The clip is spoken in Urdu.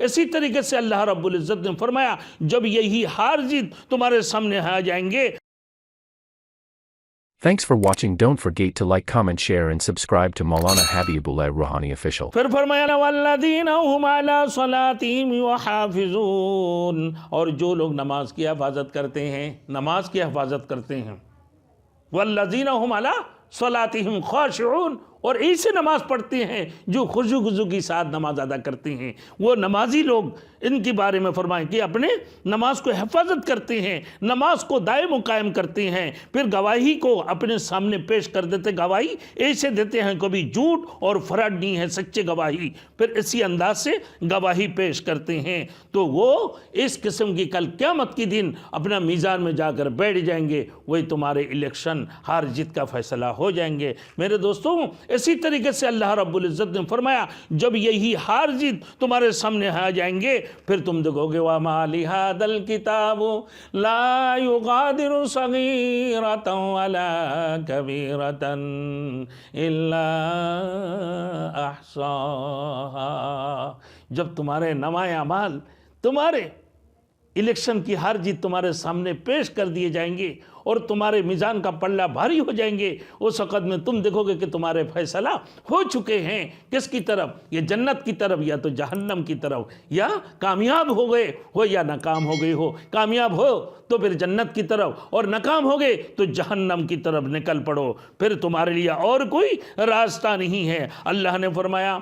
اسی طریقے سے اللہ رب العزت نے فرمایا جب یہی ہار جیت تمہارے سامنے آ جائیں گے. Thanks for watching. Don't forget to like, comment, share and subscribe to Maulana Habibullah Ruhani Official. پھر فرمایا والذین هم علی صلاتہم یحافظون، اور جو لوگ نماز کی حفاظت کرتے ہیں، نماز کی حفاظت کرتے ہیں. والذین هم علی صلاتہم خاشعون، اور ایسے نماز پڑھتے ہیں جو خضوع کے ساتھ نماز ادا کرتے ہیں. وہ نمازی لوگ ان کے بارے میں فرمائیں کہ اپنے نماز کو حفاظت کرتے ہیں، نماز کو دائم و قائم کرتے ہیں، پھر گواہی کو اپنے سامنے پیش کر دیتے. گواہی ایسے دیتے ہیں کبھی جھوٹ اور فراڈ نہیں ہے، سچے گواہی، پھر اسی انداز سے گواہی پیش کرتے ہیں. تو وہ اس قسم کی کل قیامت کے دن اپنا میزان میں جا کر بیٹھ جائیں گے، وہی تمہارے الیکشن ہار جیت کا فیصلہ ہو جائیں گے. میرے دوستوں، اسی طریقے سے اللہ رب العزت نے فرمایا جب یہی ہار جیت تمہارے سامنے آ جائیں گے پھر تم دیکھو گے وَمَا لِهَذَا الْكِتَابُ لَا يُغَادِرُ صَغِيرَةً وَلَا كَبِيرَةً إِلَّا أَحْصَاهَا. جب تمہارے نمائے اعمال، تمہارے الیکشن کی ہار جیت تمہارے سامنے پیش کر دیے جائیں گے اور تمہارے میزان کا پلہ بھاری ہو جائیں گے، اس وقت میں تم دیکھو گے کہ تمہارے فیصلہ ہو چکے ہیں. کس کی طرف؟ یہ جنت کی طرف یا تو جہنم کی طرف، یا کامیاب ہو گئے ہو یا ناکام ہو گئے ہو. کامیاب ہو تو پھر جنت کی طرف، اور ناکام ہو گئے تو جہنم کی طرف نکل پڑو. پھر تمہارے لیے اور کوئی راستہ نہیں ہے. اللہ نے فرمایا